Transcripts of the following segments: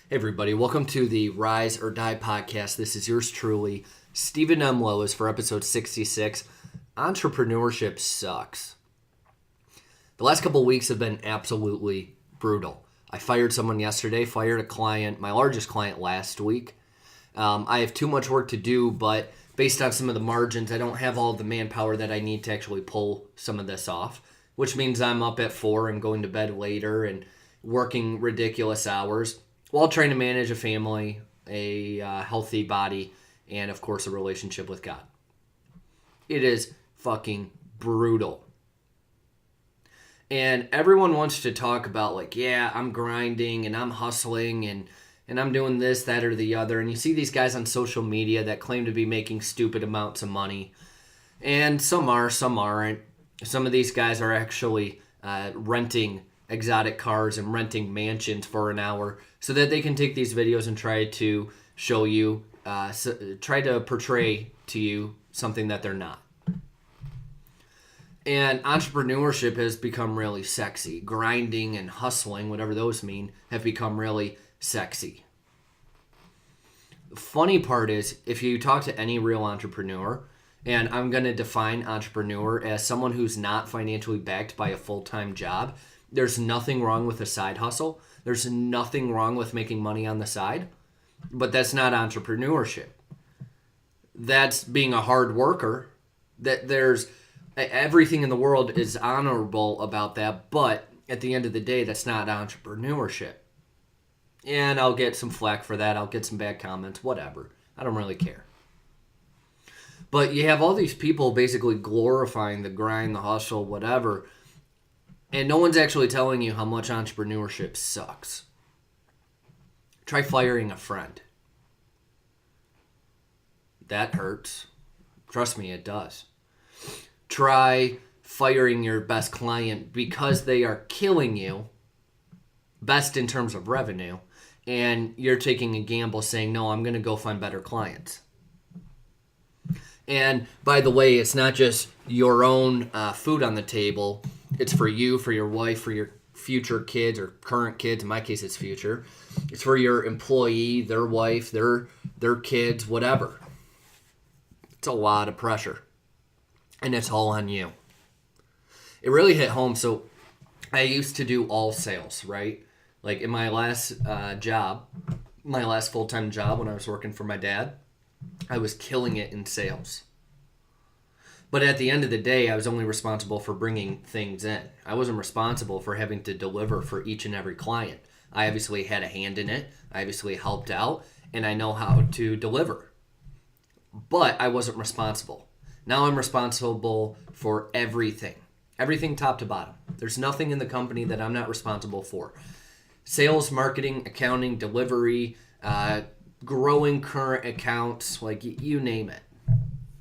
Hey everybody, welcome to the Rise or Die podcast. This is yours truly, Stephen M. Lowisz for episode 66. Entrepreneurship sucks. The last couple of weeks have been absolutely brutal. I fired someone yesterday, fired a client, my largest client last week. I have too much work to do, but based on some of the margins, I don't have all the manpower that I need to actually pull some of this off, which means I'm up at 4 and going to bed later and working ridiculous hours while trying to manage a family, a healthy body, and of course a relationship with God. It is fucking brutal. And everyone wants to talk about like, yeah, I'm grinding and I'm hustling and I'm doing this, that, or the other. And you see these guys on social media that claim to be making stupid amounts of money. And some are, some aren't. Some of these guys are actually renting exotic cars and renting mansions for an hour so that they can take these videos and try to show you, try to portray to you something that they're not. And entrepreneurship has become really sexy. Grinding and hustling, whatever those mean, have become really sexy. The funny part is, if you talk to any real entrepreneur, and I'm going to define entrepreneur as someone who's not financially backed by a full-time job, there's nothing wrong with a side hustle. There's nothing wrong with making money on the side, but that's not entrepreneurship. That's being a hard worker. That there's everything in the world is honorable about that, but at the end of the day, that's not entrepreneurship. And I'll get some flack for that. I'll get some bad comments, whatever. I don't really care. But you have all these people basically glorifying the grind, the hustle, whatever, and no one's actually telling you how much entrepreneurship sucks. Try firing a friend. That hurts. Trust me, it does. Try firing your best client because they are killing you, best in terms of revenue, and you're taking a gamble saying, no, I'm going to go find better clients. And by the way, it's not just your own food on the table. It's for you, for your wife, for your future kids or current kids. In my case, it's future. It's for your employee, their wife, their kids, whatever. It's a lot of pressure. And it's all on you. It really hit home. So I used to do all sales, right? Like in my last job, my last full-time job when I was working for my dad, I was killing it in sales. But at the end of the day, I was only responsible for bringing things in. I wasn't responsible for having to deliver for each and every client. I obviously had a hand in it. I obviously helped out, and I know how to deliver. But I wasn't responsible. Now I'm responsible for everything. Everything top to bottom. There's nothing in the company that I'm not responsible for. Sales, marketing, accounting, delivery, growing current accounts, like you name it.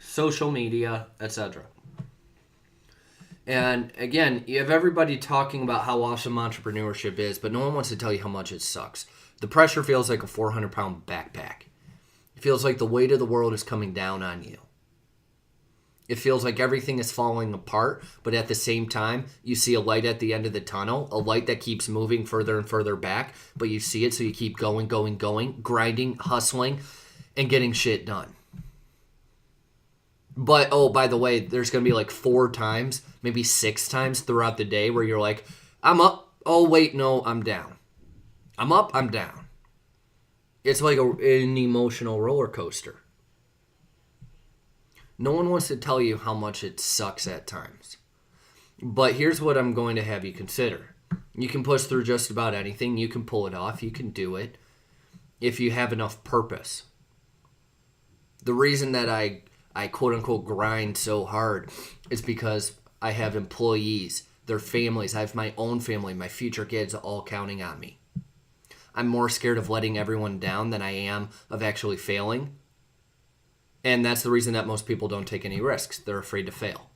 Social media, etc. And again, you have everybody talking about how awesome entrepreneurship is, but no one wants to tell you how much it sucks. The pressure feels like a 400-pound backpack. It feels like the weight of the world is coming down on you. It feels like everything is falling apart, but at the same time, you see a light at the end of the tunnel, a light that keeps moving further and further back, but you see it, so you keep going, grinding, hustling, and getting shit done. But, oh, by the way, there's going to be like 4 times, maybe 6 times throughout the day where you're like, I'm up. Oh, wait, no, I'm down. I'm up, I'm down. It's like an emotional roller coaster. No one wants to tell you how much it sucks at times. But here's what I'm going to have you consider. You can push through just about anything. You can pull it off. You can do it if you have enough purpose. The reason that I quote-unquote grind so hard is because I have employees, their families. I have my own family, my future kids all counting on me. I'm more scared of letting everyone down than I am of actually failing. And that's the reason that most people don't take any risks. They're afraid to fail.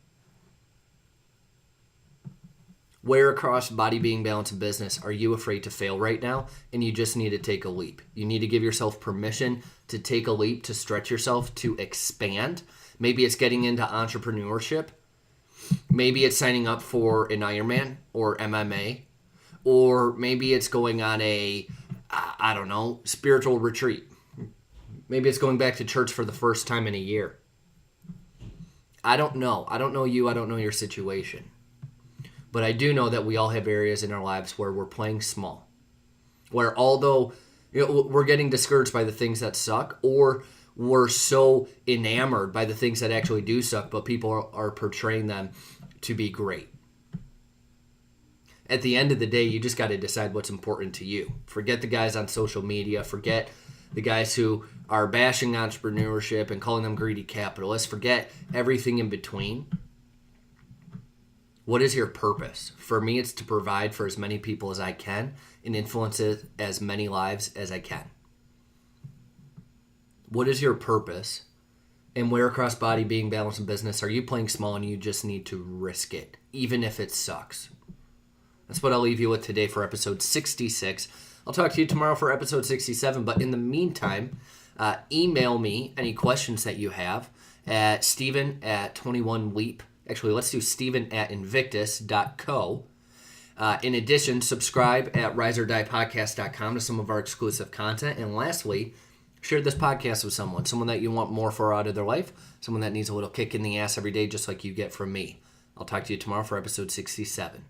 Where across body, being, balance, and business are you afraid to fail right now? And you just need to take a leap. You need to give yourself permission to take a leap, to stretch yourself, to expand. Maybe it's getting into entrepreneurship. Maybe it's signing up for an Ironman or MMA. Or maybe it's going on a I don't know, spiritual retreat. Maybe it's going back to church for the first time in a year. I don't know. I don't know you. I don't know your situation. But I do know that we all have areas in our lives where we're playing small. Where although we're getting discouraged by the things that suck, or we're so enamored by the things that actually do suck, but people are portraying them to be great. At the end of the day, you just got to decide what's important to you. Forget the guys on social media. Forget the guys who are bashing entrepreneurship and calling them greedy capitalists. Forget everything in between. What is your purpose? For me, it's to provide for as many people as I can and influence as many lives as I can. What is your purpose? And where across body, being, balance, and business are you playing small and you just need to risk it, even if it sucks? That's what I'll leave you with today for episode 66. I'll talk to you tomorrow for episode 67. But in the meantime, email me any questions that you have at Steven@21Leap. Actually, let's do Steven@Invictus.co. In addition, subscribe at riseordiepodcast.com to some of our exclusive content. And lastly, share this podcast with someone that you want more for out of their life, someone that needs a little kick in the ass every day just like you get from me. I'll talk to you tomorrow for episode 67.